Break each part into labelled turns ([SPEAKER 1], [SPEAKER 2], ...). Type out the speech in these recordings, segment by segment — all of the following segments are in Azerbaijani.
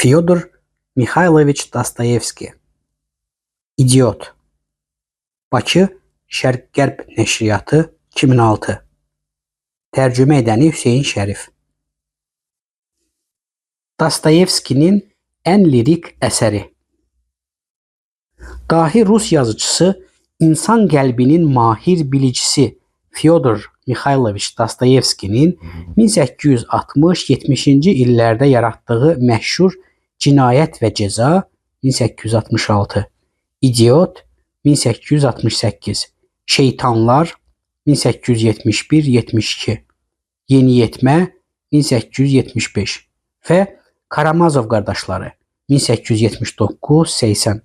[SPEAKER 1] Fyodor Mixayloviç Dostoyevski. İdiot. Bakı Şərq-Qərb Nəşriyyatı 2006. Tərcümə edəni Hüseyn Şərif. Dostoyevskinin ən lirik əsəri. Dahi Rus yazıcısı, insan qəlbinin mahir bilicisi Fyodor Mixayloviç Dostoyevskinin 1860-70-ci illərdə yaratdığı məşhur Cinayət və Cəza 1866, İdiot 1868, Şeytanlar 1871-72, Yeniyetmə 1875 və Karamazov qardaşları 1879-80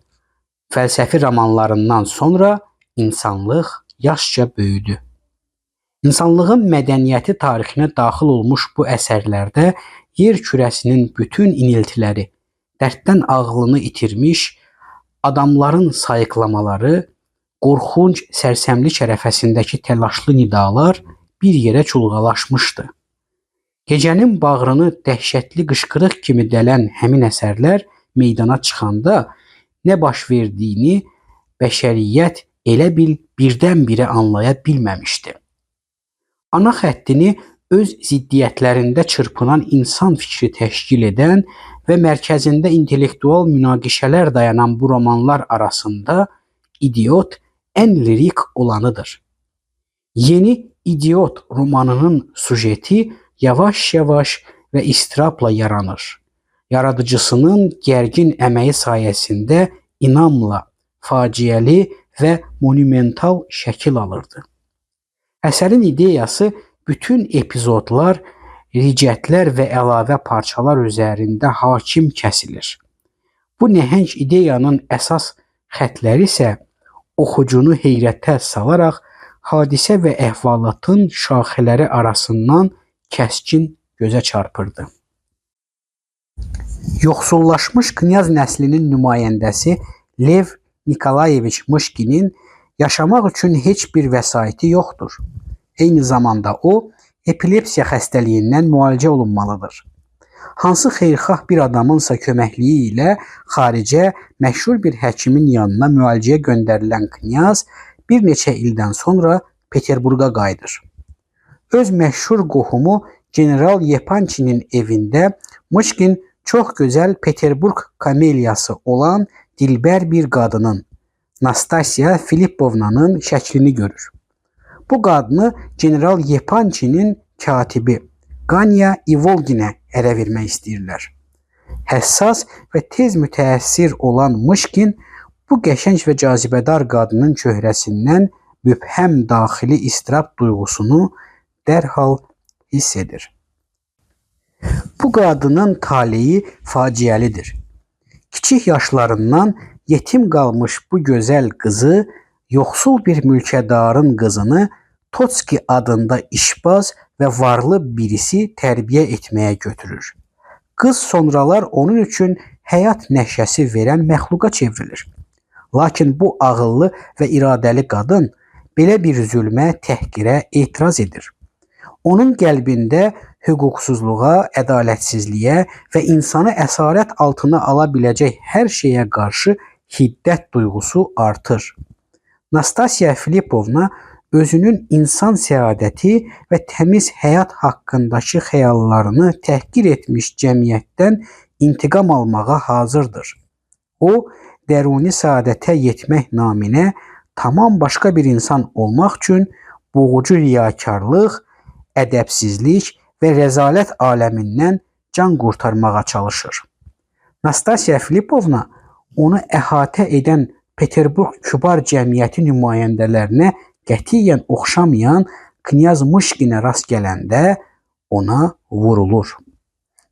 [SPEAKER 1] fəlsəfi romanlarından sonra insanlıq yaşca böyüdü. İnsanlığın mədəniyyəti tarixinə daxil olmuş bu əsərlərdə yer kürəsinin bütün iniltiləri, dərddən ağlını itirmiş adamların sayıqlamaları, qorxunc sərsəmlik ərəfəsindəki təlaşlı nidalar bir yerə çulğalaşmışdı. Gecənin bağrını dəhşətli qışqırıq kimi dələn həmin əsərlər meydana çıxanda nə baş verdiyini bəşəriyyət elə bil birdən-birə anlaya bilməmişdi. Ana xəttini öz ziddiyyətlərində çırpınan insan fikri təşkil edən və mərkəzində intellektual münaqişələr dayanan bu romanlar arasında İdiot ən lirik olanıdır. Yeni İdiot romanının sujeti yavaş-yavaş və istirabla yaranır. Yaradıcısının gərgin əməyi sayəsində inamla, faciəli və monumental şəkil alırdı. Əsərin ideyası bütün epizodlar, ricətlər və əlavə parçalar üzərində hakim kəsilir. Bu nəhəng ideyanın əsas xətləri isə oxucunu heyrətə salaraq hadisə və əhvalatın şaxələri arasından kəskin gözə çarpırdı. Yoxsullaşmış knyaz nəslinin nümayəndəsi Lev Nikolayeviç Mışkinin yaşamaq üçün heç bir vəsaiti yoxdur. Eyni zamanda o, epilepsiya xəstəliyindən müalicə olunmalıdır. Hansı xeyirxah bir adamınsa köməkliyi ilə xaricə məşhur bir həkimin yanına müalicəyə göndərilən knyaz bir neçə ildən sonra Peterburqa qayıdır. Öz məşhur qohumu General Yepançinin evində Mışkin çox gözəl Peterburq kamelyası olan dilbər bir qadının, Nastasya Filippovnanın şəklini görür. Bu qadını General Yepançinin katibi Ganya İvolginə ərə vermək istəyirlər. Həssas və tez mütəəssir olan Mışkin bu qəşəng və cazibədar qadının çöhrəsindən mübhəm daxili istirab duyğusunu dərhal hiss edir. Bu qadının taleyi faciəlidir. Kiçik yaşlarından yetim qalmış bu gözəl qızı yoxsul bir mülkədarın qızını Totski adında işbaz və varlı birisi tərbiyə etməyə götürür. Qız sonralar onun üçün həyat nəşəsi verən məxluqa çevrilir. Lakin bu ağıllı və iradəli qadın belə bir zülmə, təhqirə etiraz edir. Onun qəlbində hüquqsuzluğa, ədalətsizliyə və insanı əsarət altına ala biləcək hər şeyə qarşı hiddət duyğusu artır. Nastasya Filippovna özünün insan səadəti və təmiz həyat haqqındakı xəyallarını təhqir etmiş cəmiyyətdən intiqam almağa hazırdır. O, dəruni səadətə yetmək naminə tamam başqa bir insan olmaq üçün boğucu riyakarlıq, ədəbsizlik və rəzalət aləmindən can qurtarmağa çalışır. Nastasya Filippovna onu əhatə edən Peterburq kübar cəmiyyəti nümayəndələrinə qətiyyən oxşamayan Knyaz Mışkinə rast gələndə ona vurulur.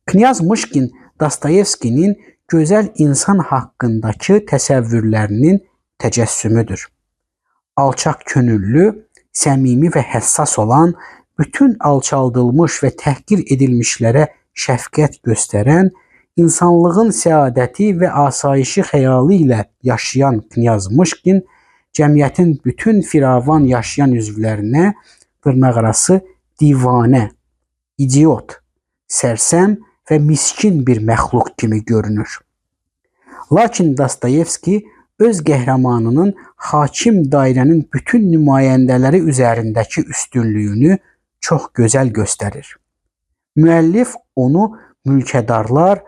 [SPEAKER 1] Knyaz Mışkin Dostoyevskinin gözəl insan haqqındakı təsəvvürlərinin təcəssümüdür. Alçaq könüllü, səmimi və həssas olan, bütün alçaldılmış və təhqir edilmişlərə şəfqət göstərən, insanlığın səadəti və asayişi xəyalı ilə yaşayan Knyaz Mışkin cəmiyyətin bütün firavan yaşayan üzvlərinə dırnaqarası divanə, idiot, sərsəm və miskin bir məxluq kimi görünür. Lakin Dostoyevski öz qəhrəmanının hakim dairənin bütün nümayəndələri üzərindəki üstünlüyünü çox gözəl göstərir. Müəllif onu mülkədarlar,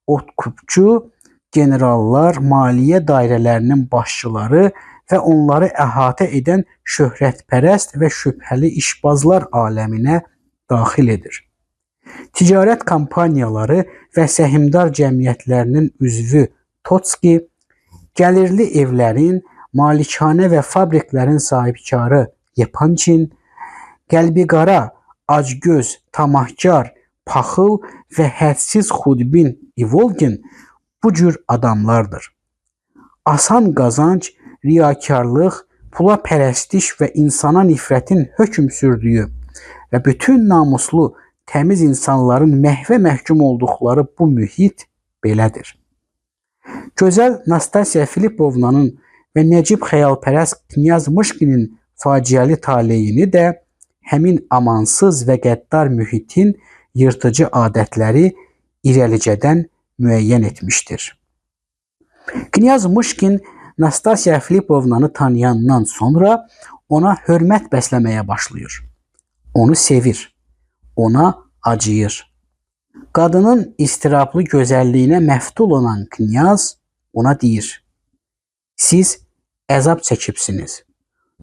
[SPEAKER 1] otkupçu, generallar, maliyyə dairələrinin başçıları və onları əhatə edən şöhrətpərəst və şübhəli işbazlar aləminə daxil edir. Ticarət kampaniyaları və səhmdar cəmiyyətlərinin üzvü Totski, gəlirli evlərin, malikanə və fabriklərin sahibkarı Yepançin, qəlbiqara, acgöz, tamahkar, paxıl və hədsiz xudbin İvolgin bu cür adamlardır. Asan qazanc, riyakarlıq, pula pərəstiş və insana nifrətin hökm sürdüyü və bütün namuslu, təmiz insanların məhvə məhkum olduqları bu mühit belədir. Gözəl Nastasya Filipovnanın və Nəcib xəyalpərəst Knyaz Mışkinin faciəli taleyini də həmin amansız və qəddar mühitin yırtıcı adətləri irəlicədən müəyyən etmişdir. Knyaz Mışkin Nastasya Filipovnanı tanıyandan sonra ona hörmət bəsləməyə başlayır. Onu sevir, ona acıyır. Qadının istirablı gözəlliyinə məftul olan Knyaz ona deyir: "Siz əzab çəkibsiniz.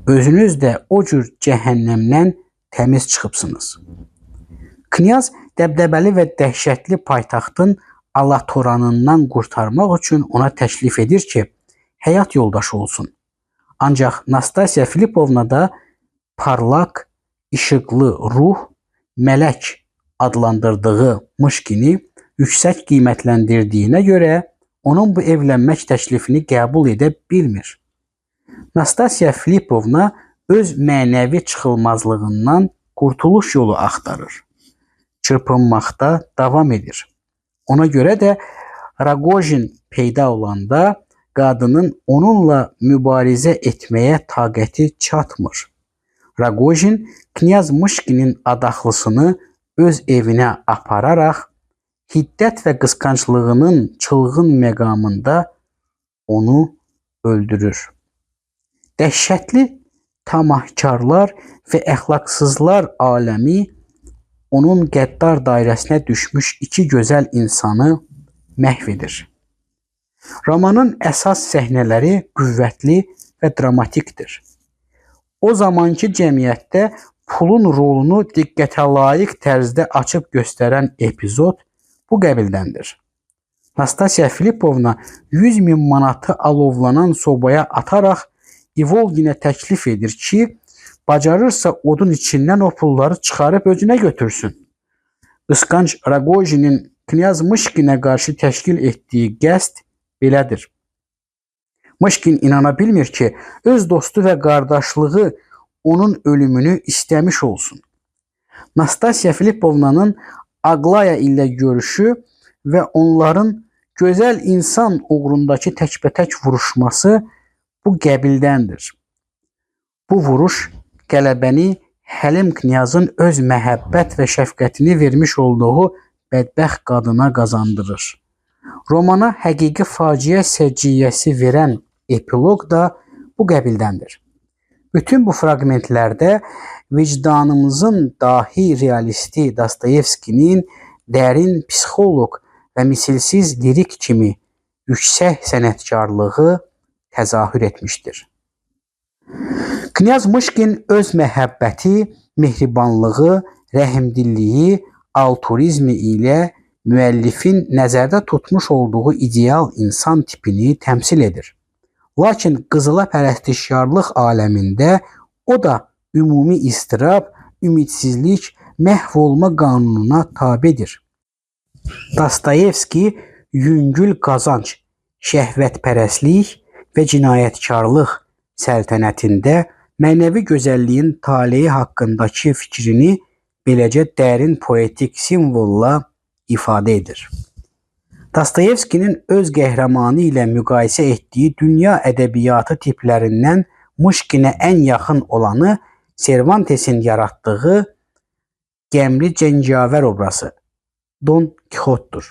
[SPEAKER 1] Özünüz də o cür cəhənnəmdən təmiz çıxıbsınız." Knyaz dəbdəbəli və dəhşətli paytaxtın alatoranından qurtarmaq üçün ona təklif edir ki, həyat yoldaşı olsun. Ancaq Nastasya Filipovna da parlaq, işıqlı ruh, mələk adlandırdığı Mışkini yüksək qiymətləndirdiyinə görə onun bu evlənmək təklifini qəbul edə bilmir. Nastasya Filipovna öz mənəvi çıxılmazlığından qurtuluş yolu axtarır. Çırpınmaqda davam edir. Ona görə də Ragojin peyda olanda qadının onunla mübarizə etməyə taqəti çatmır. Ragojin Knyaz Mışkinin adaxlısını öz evinə apararaq hiddət və qısqanclığının çılğın məqamında onu öldürür. Dəhşətli tamahkarlar və əxlaqsızlar aləmi onun qəddar dairəsinə düşmüş iki gözəl insanı məhv edir. Romanın əsas səhnələri qüvvətli və dramatikdir. O zamanki cəmiyyətdə pulun rolunu diqqətə layiq tərzdə açıb göstərən epizod bu qəbildəndir. Nastasya Filipovna 100.000 manatı alovlanan sobaya ataraq İvolginə təklif edir ki, bacarırsa odun içindən o pulları çıxarıb özünə götürsün. Qısqanc Ragojinin Knyaz Mışkinə qarşı təşkil etdiyi qəsd belədir. Mışkin inana bilmir ki, öz dostu və qardaşlığı onun ölümünü istəmiş olsun. Nastasya Filipovnanın Aglaya ilə görüşü və onların gözəl insan uğrundakı təkbətək vuruşması bu qəbildəndir. Bu vuruş qələbəni Həlim Knyazın öz məhəbbət və şəfqətini vermiş olduğu bədbəxt qadına qazandırır. Romana həqiqi faciə səciyyəsi verən epiloq da bu qəbildəndir. Bütün bu fraqmentlərdə vicdanımızın dahi realisti Dostoyevskinin dərin psixoloq və misilsiz lirik kimi yüksək sənətkarlığı təzahür etmişdir. Knyaz Mışkin öz məhəbbəti, mehribanlığı, rəhimdilliyi, altruizmi ilə müəllifin nəzərdə tutmuş olduğu ideal insan tipini təmsil edir. Lakin qızıla pərəstişkarlıq aləmində o da ümumi istirab, ümidsizlik, məhv olma qanununa tabedir. Dostoyevski yüngül qazanc, şəhvətpərəstlik və cinayətkarlıq səltənətində mənəvi gözəlliyin taleyi haqqındakı fikrini beləcə dərin poetik simvolla ifadə edir. Dostoyevskinin öz qəhrəmanı ilə müqayisə etdiyi dünya ədəbiyyatı tiplərindən Mışkinə ən yaxın olanı Cervantesin yaratdığı qəmli cəngavər obrazı, Don Kixotdur.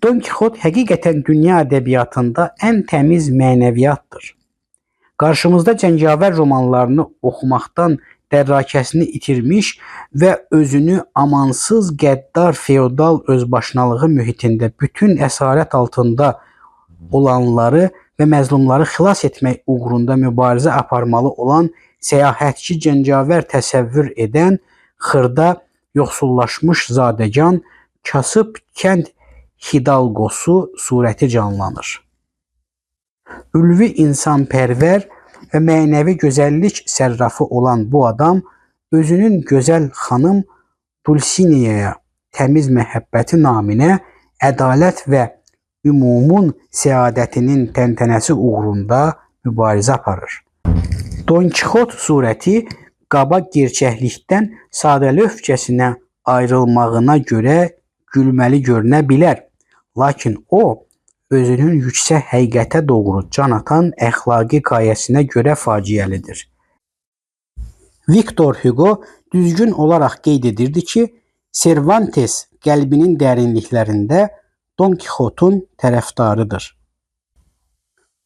[SPEAKER 1] Don Kixot həqiqətən dünya ədəbiyyatında ən təmiz mənəviyyatdır. Qarşımızda cəngavər romanlarını oxumaqdan dərrakəsini itirmiş və özünü amansız, qəddar, feodal özbaşınalığı mühitində bütün əsarət altında olanları və məzlumları xilas etmək uğrunda mübarizə aparmalı olan səyahətçi cəngavər təsəvvür edən xırda, yoxsullaşmış zadəgan, kasıb kənd hidalqosu surəti canlanır. Ülvi insanpərvər və mənəvi gözəllik sərrafı olan bu adam özünün gözəl xanım Dulsineyə təmiz məhəbbəti naminə ədalət və ümumun səadətinin təntənəsi uğrunda mübarizə aparır. Don Kixot surəti qaba gerçəklikdən sadəlövhcəsinə ayrılmağına görə gülməli görünə bilər. Lakin o, özünün yüksək həqiqətə doğru can atan əxlaqi qayəsinə görə faciəlidir. Victor Hugo düzgün olaraq qeyd edirdi ki, Cervantes qəlbinin dərinliklərində Don Kixotun tərəfdarıdır.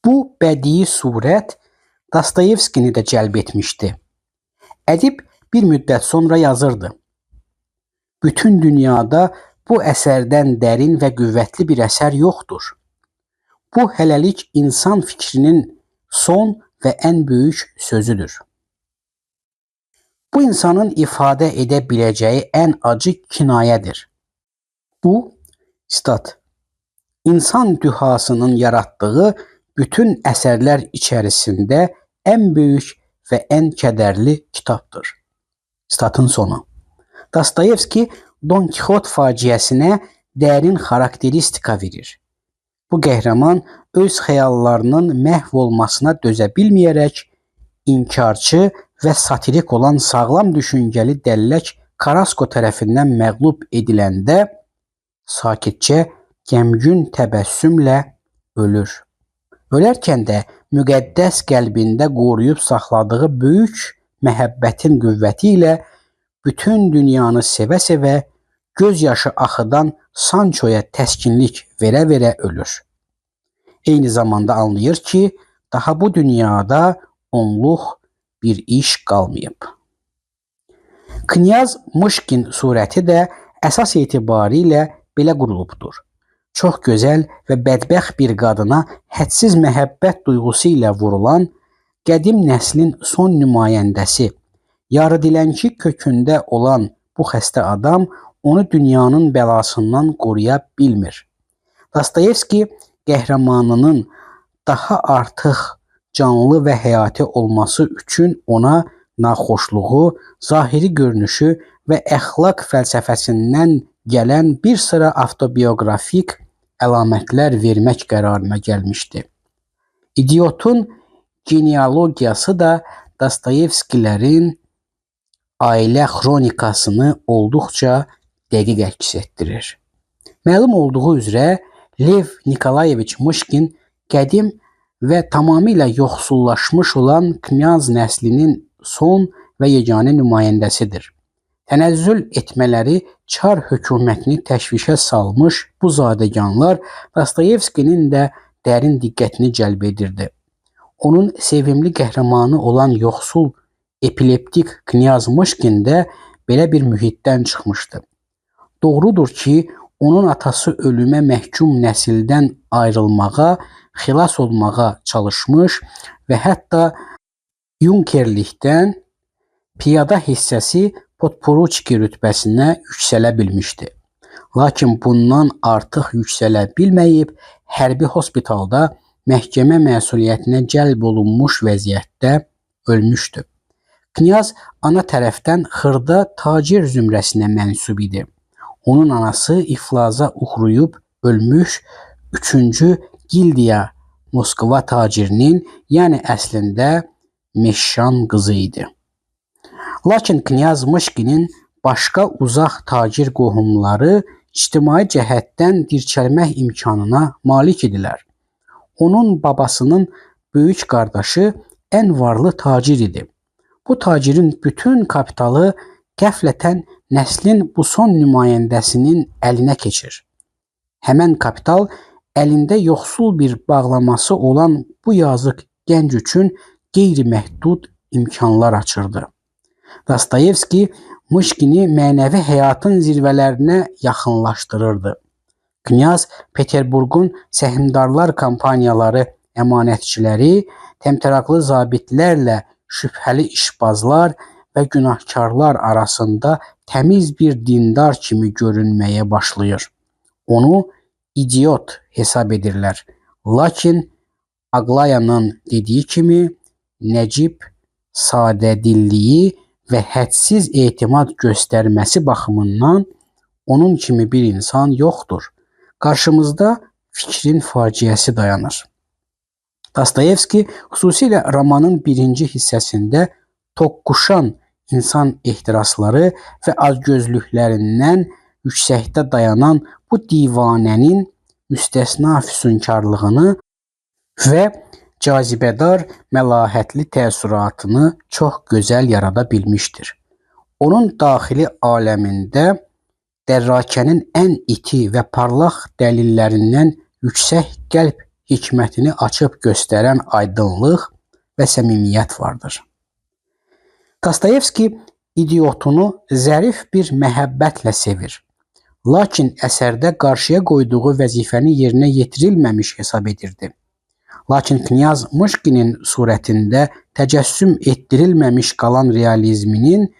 [SPEAKER 1] Bu bədii surət Dostoyevskini də cəlb etmişdi. Ədib bir müddət sonra yazırdı. Bütün dünyada bu əsərdən dərin və qüvvətli bir əsər yoxdur. Bu hələlik insan fikrinin son və ən böyük sözüdür. Bu insanın ifadə edə biləcəyi ən acı kinayədir. Bu, stat, insan dühasının yaratdığı bütün əsərlər içərisində ən böyük və ən kədərli kitabdır. Statın sonu. Dostoyevski Don Kixot faciəsinə dərin xarakteristika verir. Bu qəhrəman öz xəyallarının məhv olmasına dözə bilməyərək inkarçı və satirik olan sağlam düşüncəli dəllək Karasko tərəfindən məğlub ediləndə sakitcə, qəmgün təbəssümlə ölür. Ölərkən də müqəddəs qəlbində qoruyub saxladığı böyük məhəbbətin qüvvəti ilə bütün dünyanı sevə-sevə göz yaşı axıdan Sanchoya təskinlik verə-verə ölür. Eyni zamanda anlayır ki, daha bu dünyada onluq bir iş qalmayıb. Knyaz Mışkin surəti də əsas etibarilə belə qurulubdur. Çox gözəl və bədbəxt bir qadına hədsiz məhəbbət duyğusu ilə vurulan qədim nəslin son nümayəndəsi, yarıdilənçi kökündə olan bu xəstə adam onu dünyanın bəlasından qoruya bilmir. Dostoyevski qəhrəmanının daha artıq canlı və həyati olması üçün ona naxoşluğu, zahiri görünüşü və əxlaq fəlsəfəsindən gələn bir sıra avtobiografik əlamətlər vermək qərarına gəlmişdi. İdiotun genealogiyası da Dostoyevskilərin ailə xronikasını olduqca dəqiq əks etdirir. Məlum olduğu üzrə Lev Nikolayeviç Mışkin qədim və tamamilə yoxsullaşmış olan knyaz nəslinin son və yeganə nümayəndəsidir. Tənəzzül etmələri çar hökumətini təşvişə salmış bu zadəganlar Dostoyevskinin də dərin diqqətini cəlb edirdi. Onun sevimli qəhrəmanı olan yoxsul epileptik knyaz Mışkin də belə bir mühitdən çıxmışdı. Doğrudur ki, onun atası ölümə məhkum nəsildən ayrılmağa, xilas olmağa çalışmış və hətta yunkerlikdən piyada hissəsi podporuçki rütbəsinə yüksələ bilmişdi. Lakin bundan artıq yüksələ bilməyib, hərbi hospitalda məhkəmə məsuliyyətinə cəlb olunmuş vəziyyətdə ölmüşdü. Knyaz ana tərəfdən xırda tacir zümrəsinə mənsub idi. Onun anası iflaza uğrayıb ölmüş 3-cü Gildiya Moskva tacirinin, yəni əslində Meşşan qızı idi. Lakin Knyaz Mışkinin başqa uzaq tacir qohumları ictimai cəhətdən dirçəlmək imkanına malik idilər. Onun babasının böyük qardaşı ən varlı tacir idi. Bu tacirin bütün kapitalı qəflətən nəslin bu son nümayəndəsinin əlinə keçir. Həmən kapital əlində yoxsul bir bağlaması olan bu yazıq gənc üçün qeyri-məhdud imkanlar açırdı. Dostoyevski Mışkini mənəvi həyatın zirvələrinə yaxınlaşdırırdı. Knyaz Peterburqun səhmdarlar kampaniyaları əmanətçiləri, təmtəraqlı zabitlərlə şübhəli işbazlar və günahkarlar arasında təmiz bir dindar kimi görünməyə başlayır. Onu idiot hesab edirlər. Lakin Aglayanın dediyi kimi Nəcib sadədilliyi və hədsiz etimad göstərməsi baxımından onun kimi bir insan yoxdur. Qarşımızda fikrin faciəsi dayanır. Dostoyevski xüsusilə romanın birinci hissəsində toqquşan insan ehtirasları və azgözlüklərindən yüksəkdə dayanan bu divanənin müstəsna füsunkarlığını və cazibədar məlahətli təəssüratını çox gözəl yarada bilmişdir. Onun daxili aləmində dərrakənin ən iti və parlaq dəlillərindən yüksək qəlb hikmətini açıb göstərən aydınlıq və səmimiyyət vardır. Dostoyevski idiotunu zərif bir məhəbbətlə sevir. Lakin əsərdə qarşıya qoyduğu vəzifəni yerinə yetirilməmiş hesab edirdi. Lakin Knyaz Mışkinin surətində təcəssüm etdirilməmiş qalan realizminin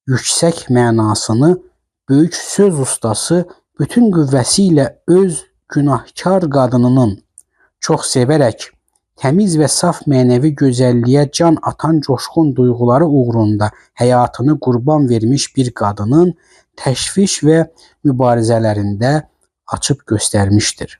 [SPEAKER 1] yüksək mənasını böyük söz ustası bütün qüvvəsi ilə öz günahkar qadınının çox sevərək təmiz və saf mənəvi gözəlliyə can atan coşqun duyğuları uğrunda həyatını qurban vermiş bir qadının təşviş və mübarizələrində açıb göstərmişdir.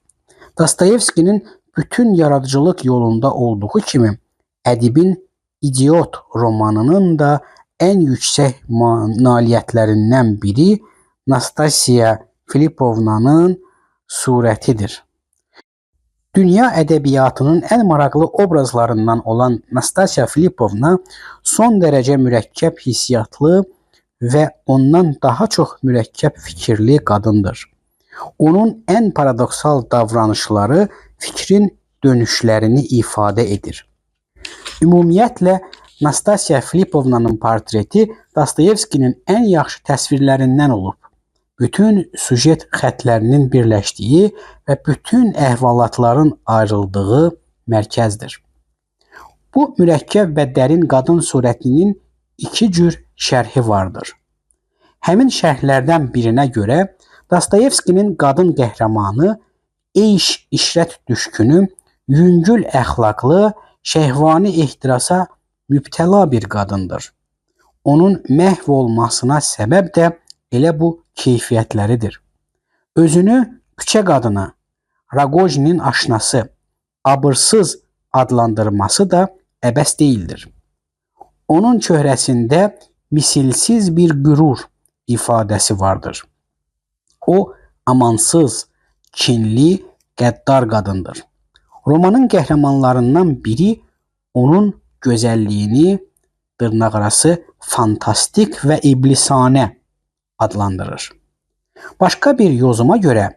[SPEAKER 1] Dostoyevskinin bütün yaradıcılıq yolunda olduğu kimi ədibin İdiot romanının da ən yüksək nailiyyətlərindən biri Nastasiya Filipovnanın surətidir. Dünya ədəbiyyatının ən maraqlı obrazlarından olan Nastasiya Filipovna son dərəcə mürəkkəb hissiyatlı və ondan daha çox mürəkkəb fikirli qadındır. Onun ən paradoksal davranışları fikrin dönüşlərini ifadə edir. Ümumiyyətlə, Nastasiya Filipovnanın portreti Dostoyevskinin ən yaxşı təsvirlərindən olub. Bütün süjet xətlərinin birləşdiyi və bütün əhvalatların ayrıldığı mərkəzdir. Bu mürəkkəb və dərin qadın surətinin iki cür şərhi vardır. Həmin şərhlərdən birinə görə Dostoyevskinin qadın qəhrəmanı eyş-işrət düşkünü, yüngül əxlaqlı, şəhvani ehtirasa mübtəla bir qadındır. Onun məhv olmasına səbəb də elə bu keyfiyyətləridir. Özünü küçə qadını, Ragojinin aşnası, abırsız adlandırması da əbəs deyildir. Onun çöhrəsində misilsiz bir qürur ifadəsi vardır. O, amansız, kinli, qəddar qadındır. Romanın qəhrəmanlarından biri onun gözəlliyini dırnaqarası fantastik və iblisanə adlandırır. Başqa bir yozuma görə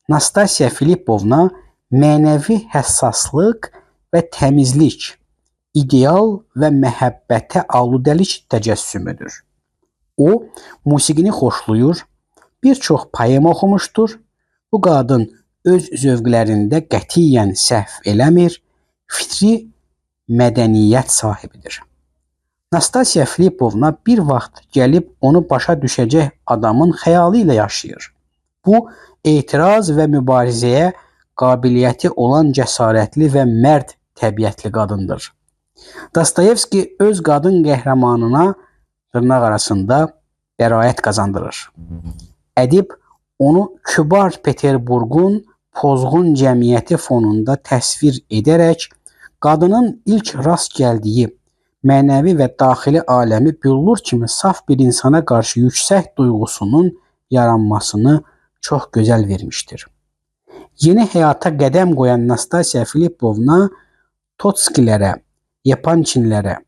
[SPEAKER 1] Nastasiya Filipovna mənəvi həssaslıq və təmizlik, ideal və məhəbbətə aludəlik təcəssümüdür. O, musiqini xoşlayır, bir çox poema oxumuşdur. Bu qadın öz zövqlərində qətiyyən səhv eləmir, fitri mədəniyyət sahibidir. Nastasiya Filipovna bir vaxt gəlib onu başa düşəcək adamın xəyalı ilə yaşayır. Bu, etiraz və mübarizəyə qabiliyyəti olan cəsarətli və mərd təbiətli qadındır. Dostoyevski öz qadın qəhrəmanına dırnaq arasında bəraət qazandırır. Ədib onu kübar Peterburqun pozğun cəmiyyəti fonunda təsvir edərək qadının ilk rast gəldiyi mənəvi və daxili aləmi büllur kimi saf bir insana qarşı yüksək duyğusunun yaranmasını çox gözəl vermişdir. Yeni həyata qədəm qoyan Nastasiya Filipovna Totskilərə, Yapançinlərə,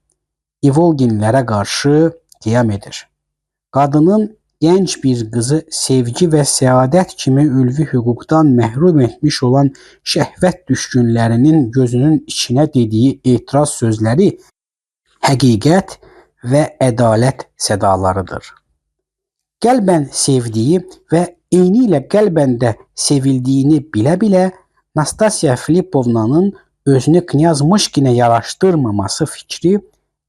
[SPEAKER 1] İvolginlərə qarşı qiyam edir. qadının gənc bir qızı sevgi və səadət kimi ülvi hüquqdan məhrum etmiş olan şəhvət düşkünlərinin gözünün içinə dediyi etiraz sözləri həqiqət və ədalət sədalarıdır. Qəlbən sevdiyi və eynilə qəlbən də sevildiyini bilə-bilə Nastasya Filipovnanın özünü Knyaz Mışkinə yaraşdırmaması fikri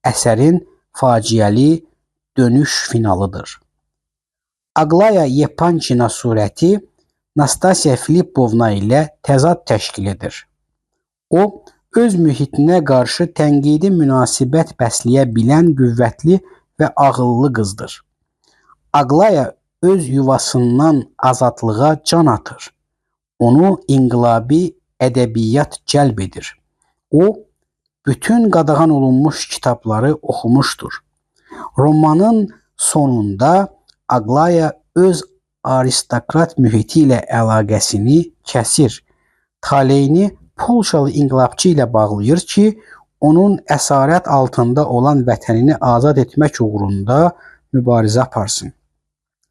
[SPEAKER 1] əsərin faciəli dönüş finalıdır. Aglaya Yepançina surəti Nastasya Filipovna ilə təzad təşkil edir. O, öz mühitinə qarşı tənqidi münasibət bəsləyə bilən qüvvətli və ağıllı qızdır. Aglaya öz yuvasından azadlığa can atır. Onu inqilabi ədəbiyyat cəlb edir. O, bütün qadağan olunmuş kitabları oxumuşdur. Romanın sonunda Aglaya öz aristokrat mühiti ilə əlaqəsini kəsir. Taleyini Polşalı inqilabçı ilə bağlayır ki, onun əsarət altında olan vətənini azad etmək uğrunda mübarizə aparsın.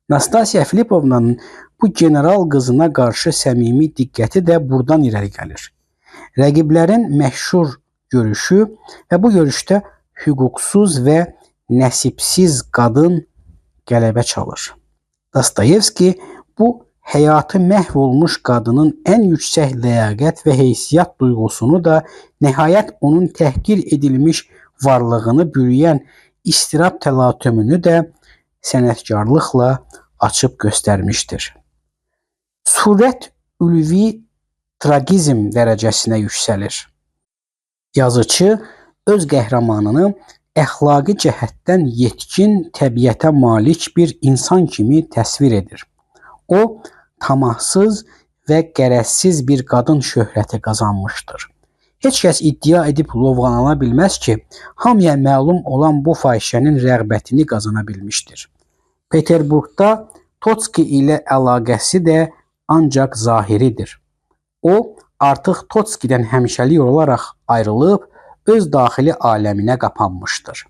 [SPEAKER 1] Nastasya Filipovnanın bu general qızına qarşı səmimi diqqəti də buradan irəli gəlir. Rəqiblərin məşhur görüşü və bu görüşdə hüquqsuz və nəsibsiz qadın qələbə çalır. Dostoyevski bu həyatı məhv olmuş qadının ən yüksək ləyaqət və heysiyyət duyğusunu da nəhayət onun təhqir edilmiş varlığını bürüyən istirab təlatümünü də sənətkarlıqla açıb göstərmişdir. Surət ülvi tragizm dərəcəsinə yüksəlir. Yazıcı öz qəhrəmanını əxlaqi cəhətdən yetkin təbiətə malik bir insan kimi təsvir edir. O, tamahsız və qərəzsiz bir qadın şöhrəti qazanmışdır. Heç kəs iddia edib lovğalana bilməz ki, hamıya məlum olan bu fahişənin rəğbətini qazana bilmişdir. Peterburqda Totski ilə əlaqəsi də ancaq zahiridir. O, artıq Totskidən həmişəlik olaraq ayrılıb, öz daxili aləminə qapanmışdır.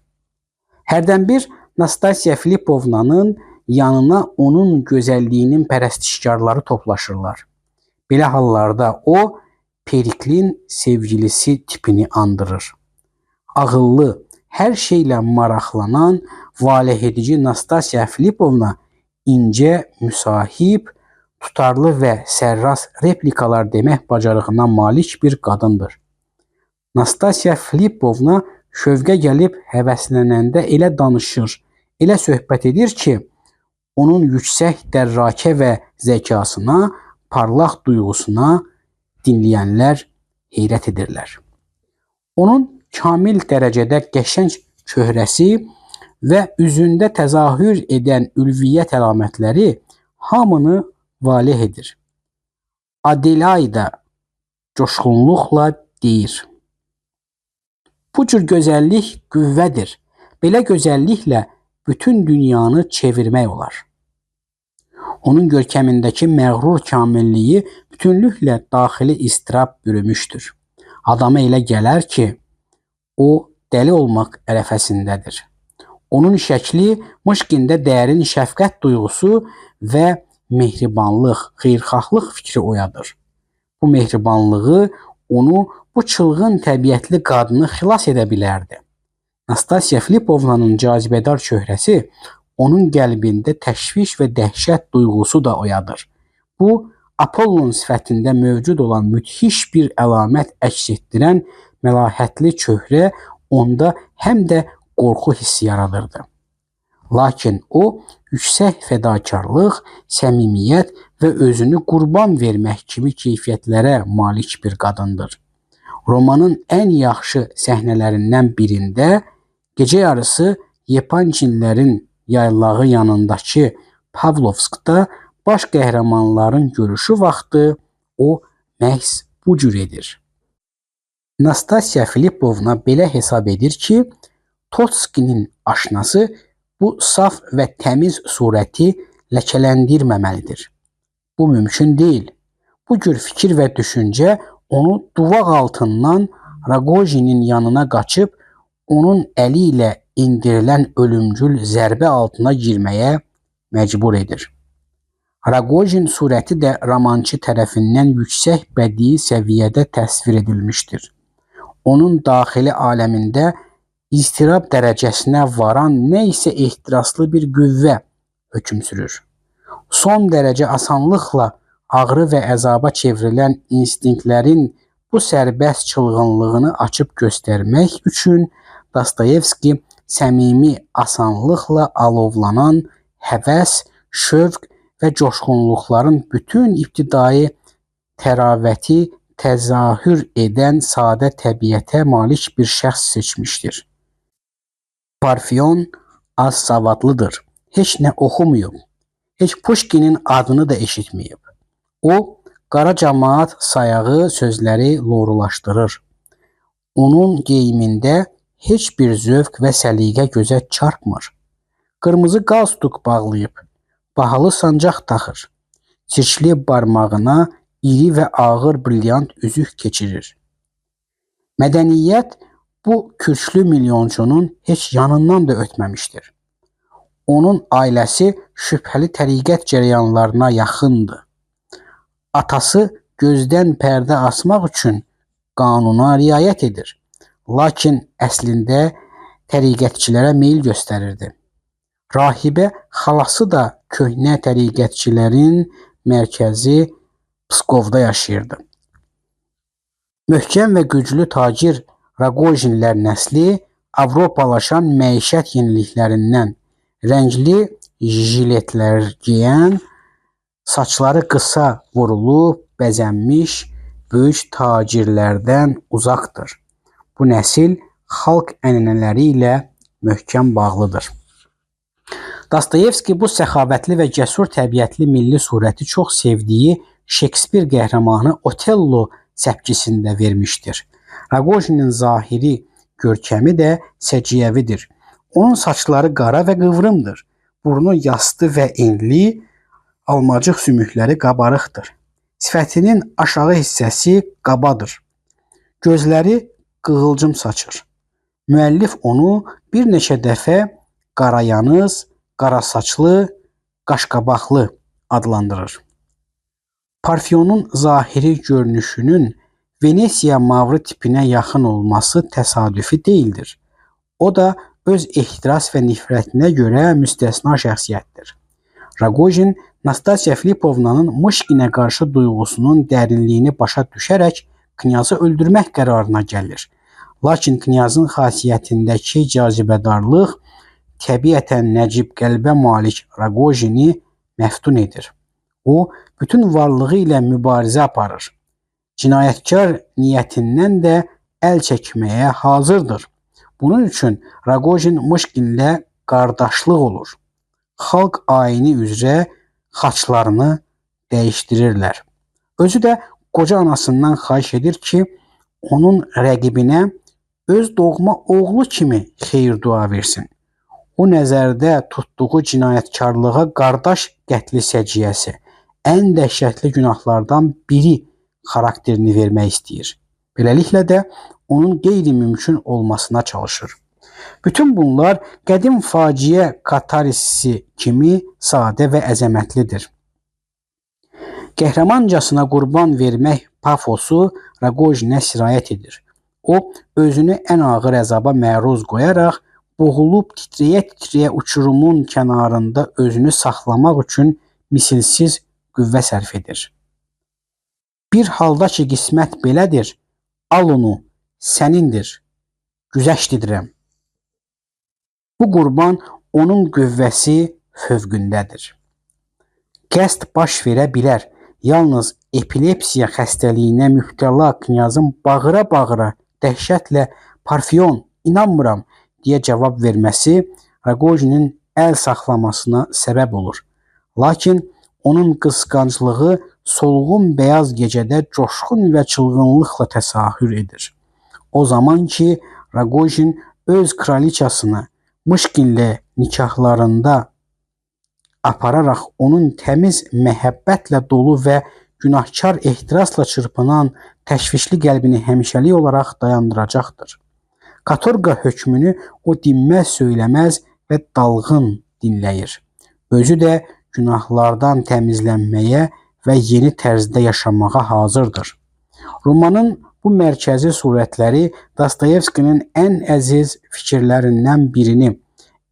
[SPEAKER 1] Hərdən bir Nastasya Filipovnanın yanına onun gözəlliyinin pərəstişkarları toplaşırlar. Belə hallarda o, Periklin sevgilisi tipini andırır. Ağıllı, hər şeylə maraqlanan, valehedici Nastasya Filipovna incə, müsahib, tutarlı və sərras replikalar demək bacarığına malik bir qadındır. Nastasya Filipovna şövqə gəlib həvəslənəndə elə danışır, elə söhbət edir ki, onun yüksək dərrakə və zəkasına, parlaq duyğusuna dinləyənlər heyrət edirlər. Onun kamil dərəcədə qəşəng çöhrəsi və üzündə təzahür edən ülviyyət əlamətləri hamını valeh edir. Adelaida coşğunluqla deyir: Bu cür gözəllik qüvvədir. Belə gözəlliklə bütün dünyanı çevirmək olar. Onun görkəmindəki məğrur kamilliyi bütünlüklə daxili istirab bürümüşdür. Adama elə gələr ki, o dəli olmaq ərəfəsindədir. Onun şəkli Mışkində dərin şəfqət duyğusu və mehribanlıq, xeyirxahlıq fikri oyadır. Bu mehribanlığı onu bu çılğın təbiətli qadını xilas edə bilərdi. Nastasya Filipovnanın cazibədar çöhrəsi onun qəlbində təşviş və dəhşət duyğusu da oyadır. Bu, Apollon sifətində mövcud olan müthiş bir əlamət əks etdirən məlahətli çöhrə onda həm də qorxu hissi yaradırdı. Lakin o, yüksək fədakarlıq, səmimiyyət və özünü qurban vermək kimi keyfiyyətlərə malik bir qadındır. Romanın ən yaxşı səhnələrindən birində gecə yarısı Yepançinlərin yaylağı yanındakı Pavlovskda baş qəhrəmanların görüşü vaxtı o məhz bu cür edir. Nastasya Filipovna belə hesab edir ki, Totskinin aşnası bu saf və təmiz surəti ləkələndirməməlidir. Bu mümkün deyil. Bu cür fikir və düşüncə onu duvaq altından Ragojinin yanına qaçıb onun əli ilə indirilən ölümcül zərbə altına girməyə məcbur edir. Raqojin surəti də romançı tərəfindən yüksək bədii səviyyədə təsvir edilmişdir. Onun daxili aləmində iztirab dərəcəsinə varan nə isə ehtiraslı bir qüvvə hökm sürür. Son dərəcə asanlıqla ağrı və əzaba çevrilən instinktlərin bu sərbəst çılğınlığını açıb göstərmək üçün Dostoyevski səmimi asanlıqla alovlanan həvəs, şövq və coşğunluqların bütün ibtidai təravəti təzahür edən sadə təbiətə malik bir şəxs seçmişdir. Parfiyon az savadlıdır, heç nə oxumayıb, heç Puşkinin adını da eşitməyib. O, qara cəmaat sayağı sözləri lorulaşdırır. Onun geyimində heç bir zövq və səliqə gözə çarpmır. Qırmızı qalstuk bağlayıb, bahalı sancaq taxır. Çirkli barmağına iri və ağır brilyant üzük keçirir. Mədəniyyət bu kürklü milyonçunun heç yanından da ötməmişdir. Onun ailəsi şübhəli təriqət cərəyanlarına yaxındır. Atası gözdən pərdə asmaq üçün qanuna riayət edir. Lakin əslində təriqətçilərə meyl göstərirdi. Rahibə xalası da köhnə təriqətçilərin mərkəzi Pskovda yaşayırdı. Möhkəm və güclü tacir Raqojinlər nəsli Avropalaşan məişət yeniliklərindən, rəngli jiletlər geyən, saçları qısa vurulub, bəzənmiş böyük tacirlərdən uzaqdır. Bu nəsil xalq ənənələri ilə möhkəm bağlıdır. Dostoyevski bu səxavətli və cəsur təbiətli milli surəti çox sevdiyi Şekspir qəhrəmanı Otello səpkisində vermişdir. Raqojinin zahiri görkəmi də səciyyəvidir. Onun saçları qara və qıvrımdır. Burnu yastı və enli, almacıq sümükləri qabarıqdır. Sifətinin aşağı hissəsi qabadır. Gözləri qığılcım saçır. Müəllif onu bir neçə dəfə qarayanız, qara saçlı, qaşqabaqlı adlandırır. Parfiyonun zahiri görünüşünün Venesiya mavrı tipinə yaxın olması təsadüfi deyildir. O da öz ehtiras və nifrətinə görə müstəsna şəxsiyyətdir. Raqojin Nastasya Filipovnanın Mışkinə qarşı duyğusunun dərinliyini başa düşərək knyazı öldürmək qərarına gəlir. Lakin knyazın xasiyyətindəki cazibədarlıq təbiətən nəcib qəlbə malik Raqojini məftun edir. O, bütün varlığı ilə mübarizə aparır. Cinayətkar niyyətindən də əl çəkməyə hazırdır. Bunun üçün Raqojin Mışkinlə qardaşlıq olur. Xalq ayini üzrə xaçlarını dəyişdirirlər. Özü də qoca anasından xahiş edir ki, onun rəqibinə öz doğma oğlu kimi xeyir-dua versin. O nəzərdə tutduğu cinayətkarlığa qardaş qətli səciyyəsi, ən dəhşətli günahlardan biri xarakterini vermək istəyir. Beləliklə də onun qeyri-mümkün olmasına çalışır. Bütün bunlar qədim faciə katarisi kimi sadə və əzəmətlidir. Qəhrəmancasına qurban vermək pafosu Raqojinə sirayət edir. O, özünü ən ağır əzaba məruz qoyaraq, boğulub titrəyə-titrəyə uçurumun kənarında özünü saxlamaq üçün misilsiz qüvvə sərf edir. Bir halda ki, qismət belədir, al onu, sənindir, güzəşt edirəm. Bu qurban onun qüvvəsi fövqündədir. Qəsd baş verə bilər, yalnız epilepsiya xəstəliyinə mübtəla knyazın bağıra-bağıra dəhşətlə Parfiyon, inanmıram, deyə cavab verməsi Raqojinin əl saxlamasına səbəb olur. Lakin onun qısqanclığı solğun beyaz gecədə coşqun və çılğınlıqla təsahür edir. O zaman ki, Raqojin öz kraliçasını Mışkinlə nikahlarında apararaq onun təmiz məhəbbətlə dolu və günahkar ehtirasla çırpınan təşvişli qəlbini həmişəlik olaraq dayandıracaqdır. Katorqa hökmünü o dinməz, söyləməz və dalğın dinləyir. Özü də günahlardan təmizlənməyə və yeni tərzdə yaşamağa hazırdır. Romanın bu mərkəzi surətləri Dostoyevskinin ən əziz fikirlərindən birini,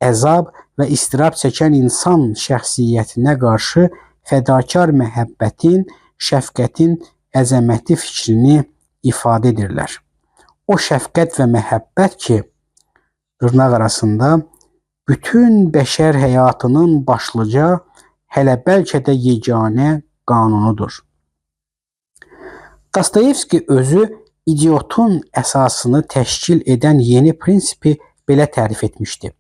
[SPEAKER 1] əzab və istirab çəkən insan şəxsiyyətinə qarşı fədakar məhəbbətin, şəfqətin əzəməti fikrini ifadə edirlər. O şəfqət və məhəbbət ki, dırnaq arasında bütün bəşər həyatının başlıca, hələ bəlkə də yeganə qanunudur. Dostoyevski özü idiotun əsasını təşkil edən yeni prinsipi belə tərif etmişdi.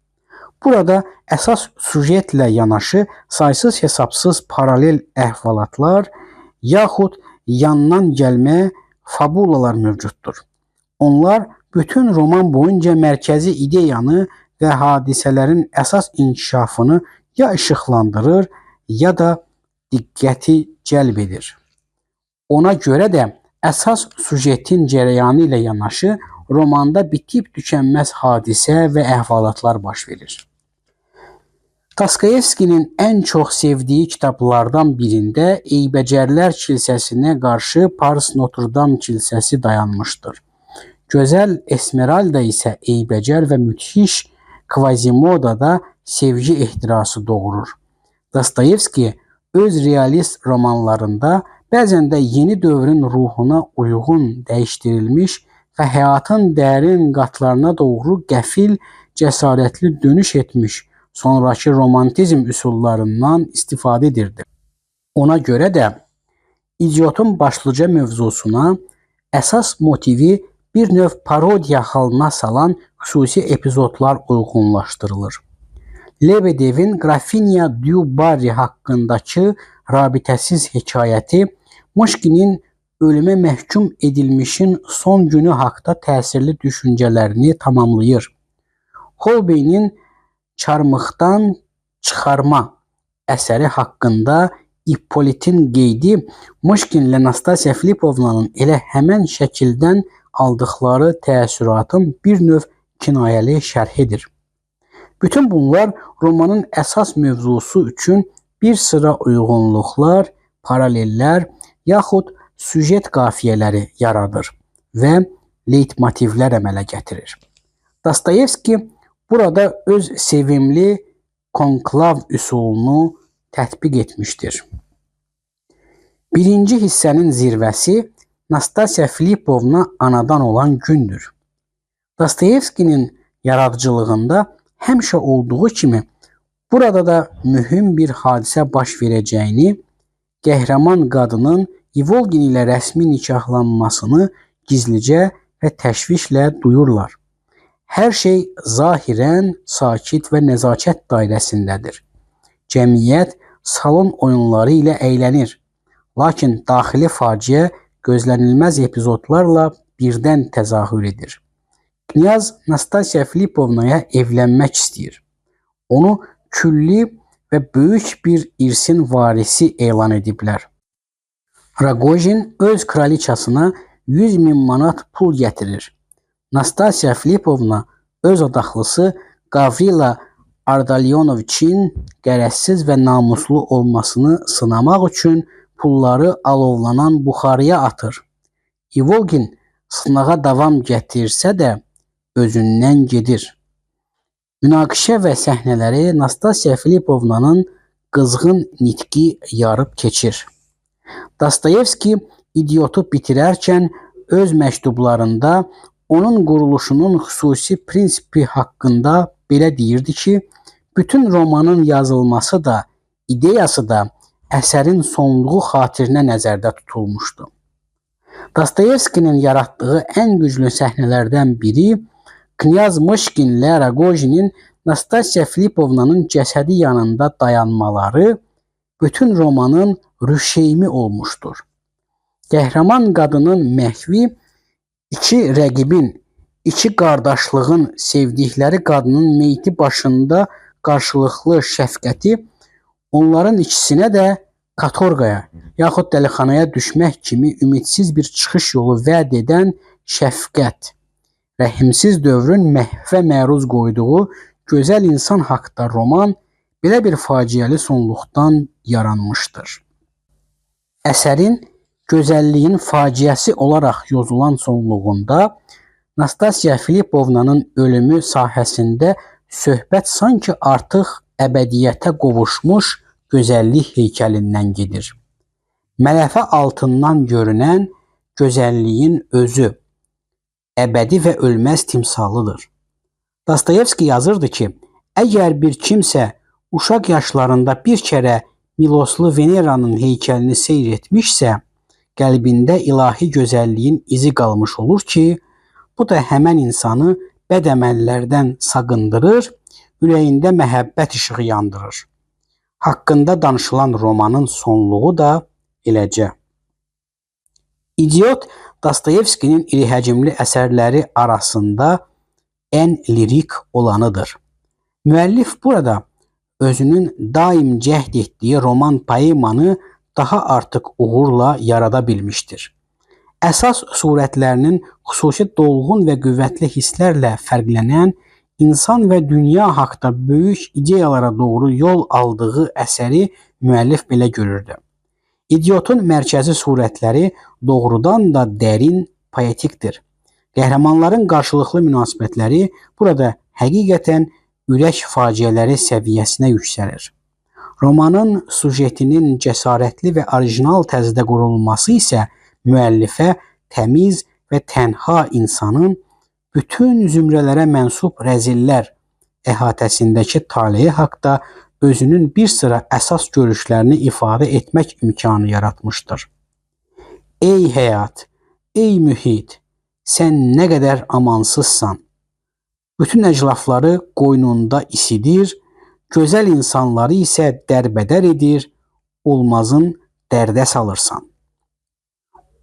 [SPEAKER 1] Burada əsas sujetlə yanaşı saysız hesabsız paralel əhvalatlar yaxud yandan gəlmə fabulalar mövcuddur. Onlar bütün roman boyunca mərkəzi ideyanı və hadisələrin əsas inkişafını ya işıqlandırır, ya da diqqəti cəlb edir. Ona görə də əsas sujetin cərəyanı ilə yanaşı romanda bitib tükənməz hadisə və əhvalatlar baş verir. Dostoyevskinin ən çox sevdiyi kitablardan birində Eybəcərlər kilsəsinə qarşı Paris Notre-Dame kilsəsi dayanmışdır. Gözəl Esmeralda isə eybəcər və müthiş Quasimodada sevgi ehtirası doğurur. Dostoyevski öz realist romanlarında bəzən də yeni dövrün ruhuna uyğun dəyişdirilmiş və həyatın dərin qatlarına doğru qəfil, cəsarətli dönüş etmiş sonrakı romantizm üsullarından istifadə edirdi. Ona görə də idiotun başlıca mövzusuna əsas motivi bir növ parodiya halına salan xüsusi epizodlar uyğunlaşdırılır. Lebedevin Grafinya du Barry haqqındakı rabitəsiz hekayəti Mışkinin ölümə məhkum edilmişin son günü haqda təsirli düşüncələrini tamamlayır. Holbein'in Çarmıxdan çıxarma əsəri haqqında İppolitin qeydi Mışkinlə Nastasya Filipovnanın elə həmən şəkildən aldıqları təəssüratın bir növ kinayəli şərhidir. Bütün bunlar romanın əsas mövzusu üçün bir sıra uyğunluqlar, paralellər yaxud süjet qafiyələri yaradır və leytmotivlər əmələ gətirir. Dostoyevski burada öz sevimli konklav üsulunu tətbiq etmişdir. Birinci hissənin zirvəsi Nastasya Filipovna anadan olan gündür. Dostoyevskinin yaradıcılığında həmişə olduğu kimi burada da mühüm bir hadisə baş verəcəyini, qəhrəman qadının Ivolgin ilə rəsmi nikahlanmasını gizlicə və təşvişlə duyurlar. Hər şey zahirən sakit və nəzakət dairəsindədir. Cəmiyyət salon oyunları ilə əylənir. Lakin daxili faciə gözlənilməz epizodlarla birdən təzahür edir. Knyaz Nastasya Filipovnaya evlənmək istəyir. Onu külli və böyük bir irsin varisi elan ediblər. Ragojin öz kraliçasına 100.000 manat pul gətirir. Nastasya Filipovna öz adaxlısı Gavrila Ardalyonoviçin qərəzsiz və namuslu olmasını sınamaq üçün pulları alovlanan buxarıya atır. Ivolgin sınağa davam gətirsə də özündən gedir. Münaqişə və səhnələri Nastasya Filipovnanın qızğın nitqi yarıb keçir. Dostoyevski idiotu bitirərkən öz məktublarında onun quruluşunun xüsusi prinsipi haqqında belə deyirdi ki, bütün romanın yazılması da, ideyası da əsərin sonluğu xatirinə nəzərdə tutulmuşdu. Dostoyevskinin yaratdığı ən güclü səhnələrdən biri Knyaz Mışkinlə Ragojinin Nastasya Filipovnanın cəsədi yanında dayanmaları bütün romanın rüşeymi olmuşdur. Qəhrəman qadının məhvi iki rəqibin, iki qardaşlığın sevdikləri qadının meyti başında qarşılıqlı şəfqəti onların ikisinə də katorqaya yaxud dəlixanaya düşmək kimi ümidsiz bir çıxış yolu vəd edən şəfqət rəhimsiz dövrün məhvə məruz qoyduğu gözəl insan haqqında roman belə bir faciəli sonluqdan yaranmışdır. Əsərin gözəlliyin faciəsi olaraq yozulan sonluğunda Nastasya Filipovnanın ölümü sahəsində söhbət sanki artıq əbədiyyətə qovuşmuş gözəllik heykəlindən gedir. Mələfə altından görünən gözəlliyin özü əbədi və ölməz timsalıdır. Dostoyevski yazırdı ki, əgər bir kimsə uşaq yaşlarında bir kərə Miloslu Veneranın heykəlini seyr etmişsə, qəlbində ilahi gözəlliyin izi qalmış olur ki, bu da həmən insanı bəd əməllərdən saqındırır, ürəyində məhəbbət işığı yandırır. Haqqında danışılan romanın sonluğu da eləcə. İdiot Dostoyevskinin iri həcmli əsərləri arasında ən lirik olanıdır. Müəllif burada özünün daim cəhd etdiyi roman poemanı daha artıq uğurla yarada bilmişdir. Əsas surətlərinin xüsusi dolğun və qüvvətli hisslərlə fərqlənən, insan və dünya haqqında böyük ideyalara doğru yol aldığı əsəri müəllif belə görürdü. İdiotun mərkəzi surətləri doğrudan da dərin, poetikdir. Qəhrəmanların qarşılıqlı münasibətləri burada həqiqətən ürək faciələri səviyyəsinə yüksəlir. Romanın sujetinin cəsarətli və orijinal tərzdə qurulması isə müəllifə təmiz və tənha insanın bütün zümrələrə mənsub rəzillər əhatəsindəki taleyi haqqda özünün bir sıra əsas görüşlərini ifadə etmək imkanı yaratmışdır. Ey həyat, ey mühit, sən nə qədər amansızsan. Bütün əclafları qoynunda isidir, gözəl insanları isə dərbədər edir, olmazın dərdə salırsan.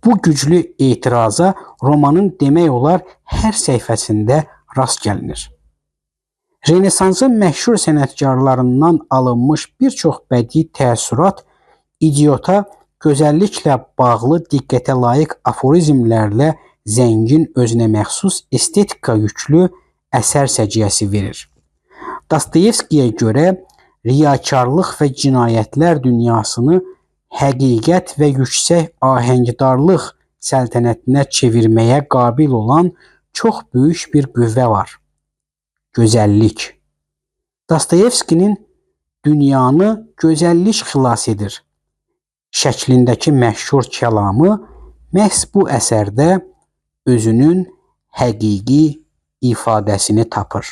[SPEAKER 1] Bu güclü etiraza romanın demək olar hər səhifəsində rast gəlinir. Renesansın məşhur sənətkarlarından alınmış bir çox bədii təəssürat idiota gözəlliklə bağlı diqqətə layiq aforizmlərlə zəngin özünə məxsus estetika yüklü əsər səciyyəsi verir. Dostoyevskiyə görə riyakarlıq və cinayətlər dünyasını həqiqət və yüksək ahəngdarlıq səltənətinə çevirməyə qabil olan çox böyük bir qüvvə var. Gözəllik. Dostoyevskinin dünyanı gözəllik xilas edir şəklindəki məşhur kəlamı məhz bu əsərdə özünün həqiqi ifadəsini tapır.